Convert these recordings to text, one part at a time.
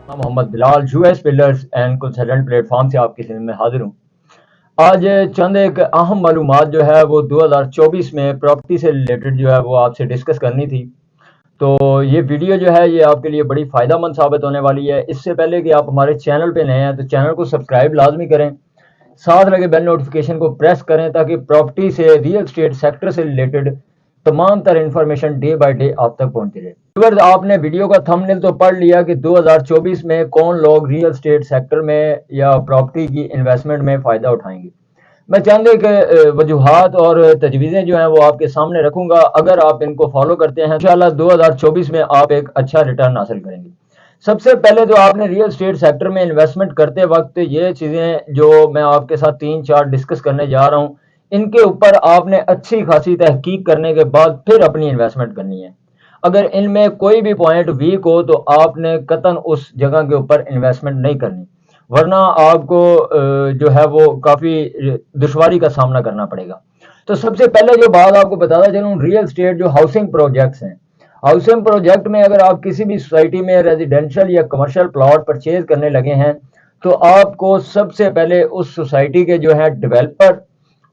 Muhammad Bilal US builders and consultant plate form سے آپ کی خدمت میں حاضر ہوں۔ آج چند ایک اہم معلومات جو ہے وہ 2024 میں پراپرٹی سے ریلیٹڈ جو ہے وہ آپ سے ڈسکس کرنی تھی، تو یہ ویڈیو جو ہے یہ آپ کے لیے بڑی فائدہ مند ثابت ہونے والی ہے۔ اس سے پہلے کہ آپ ہمارے چینل پہ نئے ہیں تو چینل کو سبسکرائب لازمی کریں، ساتھ لگے بیل نوٹیفیکیشن کو پریس کریں تاکہ پراپرٹی سے ریئل اسٹیٹ سیکٹر سے ریلیٹڈ تمام تر انفارمیشن ڈے بائی ڈے آپ تک پہنچتی رہے۔ اگر آپ نے ویڈیو کا تھمبنیل تو پڑھ لیا کہ 2024 میں کون لوگ ریئل اسٹیٹ سیکٹر میں یا پراپرٹی کی انویسٹمنٹ میں فائدہ اٹھائیں گے۔ میں چاند ایک وجوہات اور تجویزیں جو ہیں وہ آپ کے سامنے رکھوں گا، اگر آپ ان کو فالو کرتے ہیں انشاءاللہ 2024 میں آپ ایک اچھا ریٹرن حاصل کریں گے۔ سب سے پہلے تو آپ نے ریئل اسٹیٹ سیکٹر میں انویسٹمنٹ کرتے وقت یہ چیزیں جو میں آپ کے ساتھ 3-4 ڈسکس کرنے جا رہا ہوں، ان کے اوپر آپ نے اچھی خاصی تحقیق کرنے کے بعد پھر اپنی انویسٹمنٹ کرنی ہے۔ اگر ان میں کوئی بھی پوائنٹ ویک ہو تو آپ نے قطعاً اس جگہ کے اوپر انویسٹمنٹ نہیں کرنی، ورنہ آپ کو جو ہے وہ کافی دشواری کا سامنا کرنا پڑے گا۔ تو سب سے پہلے جو بات آپ کو بتاتا چلوں، ریئل اسٹیٹ جو ہاؤسنگ پروجیکٹس ہیں، ہاؤسنگ پروجیکٹ میں اگر آپ کسی بھی سوسائٹی میں ریزیڈینشل یا کمرشل پلاٹ پرچیز کرنے لگے ہیں تو آپ کو سب سے پہلے اس سوسائٹی کے جو ہے ڈیولپر،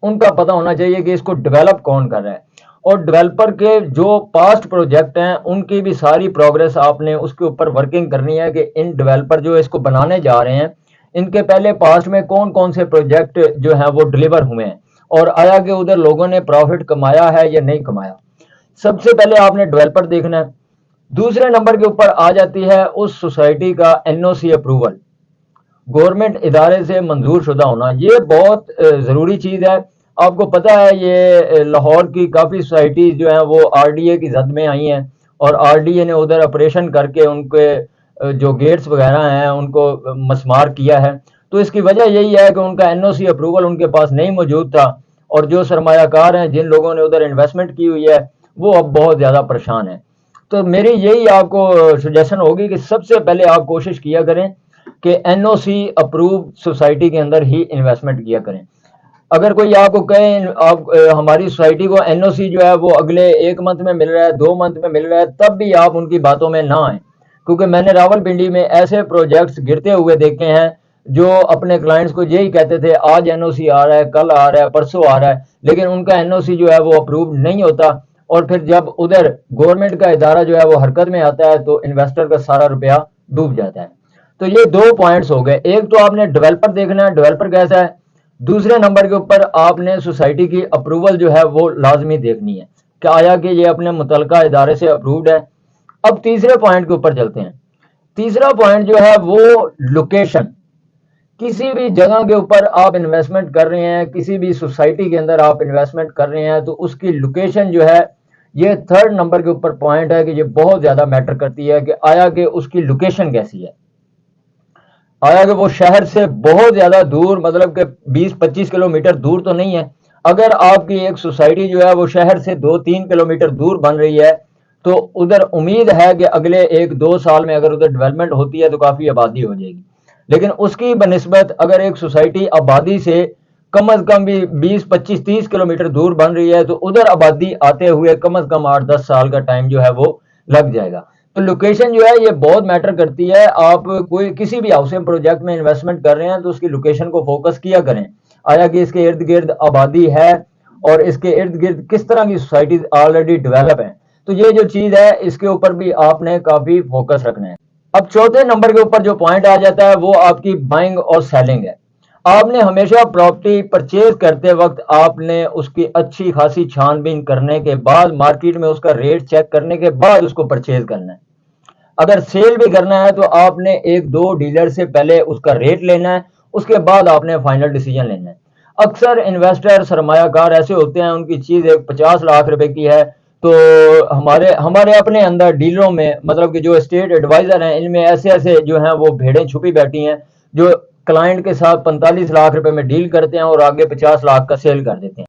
ان کا پتہ ہونا چاہیے کہ اس کو ڈیولپ کون کر رہا ہے، اور ڈیولپر کے جو پاسٹ پروجیکٹ ہیں ان کی بھی ساری پروگریس آپ نے اس کے اوپر ورکنگ کرنی ہے کہ ان ڈیولپر جو اس کو بنانے جا رہے ہیں ان کے پہلے پاسٹ میں کون کون سے پروجیکٹ جو ہیں وہ ڈلیور ہوئے ہیں، اور آیا کہ ادھر لوگوں نے پروفٹ کمایا ہے یا نہیں کمایا۔ سب سے پہلے آپ نے ڈیولپر دیکھنا ہے۔ دوسرے نمبر کے اوپر آ جاتی ہے اس سوسائٹی کا NOC اپروول، گورنمنٹ ادارے سے منظور شدہ ہونا۔ یہ بہت ضروری چیز ہے۔ آپ کو پتہ ہے یہ لاہور کی کافی سوسائٹیز جو ہیں وہ RDA کی زد میں آئی ہیں، اور RDA نے ادھر آپریشن کر کے ان کے جو گیٹس وغیرہ ہیں ان کو مسمار کیا ہے۔ تو اس کی وجہ یہی ہے کہ ان کا NOC اپروول ان کے پاس نہیں موجود تھا، اور جو سرمایہ کار ہیں جن لوگوں نے ادھر انویسٹمنٹ کی ہوئی ہے وہ اب بہت زیادہ پریشان ہیں۔ تو میری یہی آپ کو سجیشن ہوگی کہ سب سے پہلے آپ کوشش کیا کریں کہ NOC اپروو سوسائٹی کے اندر ہی انویسٹمنٹ کیا کریں۔ اگر کوئی آپ کو کہیں آپ ہماری سوسائٹی کو NOC جو ہے وہ اگلے 1 منتھ میں مل رہا ہے، 2 منتھ میں مل رہا ہے، تب بھی آپ ان کی باتوں میں نہ آئیں، کیونکہ میں نے راولپنڈی میں ایسے پروجیکٹس گرتے ہوئے دیکھے ہیں جو اپنے کلائنٹس کو یہی کہتے تھے آج NOC آ رہا ہے، کل آ رہا ہے، پرسوں آ رہا ہے، لیکن ان کا NOC جو ہے وہ اپروو نہیں ہوتا، اور پھر جب ادھر گورنمنٹ کا ادارہ جو ہے وہ حرکت میں آتا ہے تو انویسٹر کا سارا روپیہ ڈوب جاتا ہے۔ تو یہ 2 پوائنٹس ہو گئے، ایک تو آپ نے ڈیولپر دیکھنا ہے ڈیولپر کیسا ہے، دوسرے نمبر کے اوپر آپ نے سوسائٹی کی اپروول جو ہے وہ لازمی دیکھنی ہے کہ آیا کہ یہ اپنے متعلقہ ادارے سے اپرووڈ ہے۔ اب تیسرے پوائنٹ کے اوپر چلتے ہیں۔ تیسرا پوائنٹ جو ہے وہ لوکیشن۔ کسی بھی جگہ کے اوپر آپ انویسٹمنٹ کر رہے ہیں، کسی بھی سوسائٹی کے اندر آپ انویسٹمنٹ کر رہے ہیں تو اس کی لوکیشن جو ہے یہ 3rd نمبر کے اوپر پوائنٹ ہے کہ یہ بہت زیادہ میٹر کرتی ہے کہ آیا کہ اس کی لوکیشن کیسی ہے، آیا کہ وہ شہر سے بہت زیادہ دور، مطلب کہ 20-25 کلومیٹر دور تو نہیں ہے۔ اگر آپ کی ایک سوسائٹی جو ہے وہ شہر سے 2-3 کلومیٹر دور بن رہی ہے تو ادھر امید ہے کہ اگلے 1-2 سال میں اگر ادھر ڈیولپمنٹ ہوتی ہے تو کافی آبادی ہو جائے گی، لیکن اس کی بنسبت اگر ایک سوسائٹی آبادی سے کم از کم بھی 20-25-30 کلومیٹر دور بن رہی ہے تو ادھر آبادی آتے ہوئے کم از کم 8-10 سال کا ٹائم جو ہے وہ لگ جائے گا۔ تو لوکیشن جو ہے یہ بہت میٹر کرتی ہے۔ آپ کوئی کسی بھی ہاؤسنگ پروجیکٹ میں انویسٹمنٹ کر رہے ہیں تو اس کی لوکیشن کو فوکس کیا کریں، آیا کہ اس کے ارد گرد آبادی ہے اور اس کے ارد گرد کس طرح کی سوسائٹیز آلریڈی ڈیولپ ہیں۔ تو یہ جو چیز ہے اس کے اوپر بھی آپ نے کافی فوکس رکھنا ہے۔ اب چوتھے نمبر کے اوپر جو پوائنٹ آ جاتا ہے وہ آپ کی بائنگ اور سیلنگ ہے۔ آپ نے ہمیشہ پراپرٹی پرچیز کرتے وقت آپ نے اس کی اچھی خاصی چھان بین کرنے کے بعد، مارکیٹ میں اس کا ریٹ چیک کرنے کے بعد اس کو پرچیز کرنا ہے۔ اگر سیل بھی کرنا ہے تو آپ نے 1-2 ڈیلر سے پہلے اس کا ریٹ لینا ہے، اس کے بعد آپ نے فائنل ڈیسیجن لینا ہے۔ اکثر انویسٹر سرمایہ کار ایسے ہوتے ہیں ان کی چیز ایک 50 لاکھ روپے کی ہے تو ہمارے اپنے اندر ڈیلروں میں، مطلب کہ جو اسٹیٹ ایڈوائزر ہیں ان میں ایسے جو ہیں وہ بھیڑیں چھپی بیٹھی ہیں جو کلائنٹ کے ساتھ 45 لاکھ روپے میں ڈیل کرتے ہیں اور آگے 50 لاکھ کا سیل کر دیتے ہیں۔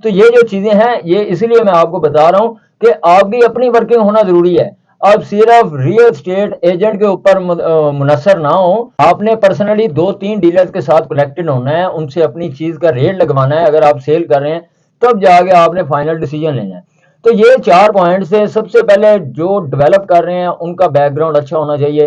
تو یہ جو چیزیں ہیں یہ اس لیے میں آپ کو بتا رہا ہوں کہ آپ کی اپنی ورکنگ ہونا ضروری ہے۔ آپ صرف ریئل اسٹیٹ ایجنٹ کے اوپر منحصر نہ ہوں، آپ نے پرسنلی 2-3 ڈیلرز کے ساتھ کنیکٹڈ ہونا ہے، ان سے اپنی چیز کا ریٹ لگوانا ہے۔ اگر آپ سیل کر رہے ہیں تب جا کے آپ نے فائنل ڈیسیجن لینا ہے۔ تو یہ 4 پوائنٹس ہیں۔ سب سے پہلے جو ڈیولپ کر رہے ہیں ان کا بیک گراؤنڈ اچھا ہونا چاہیے،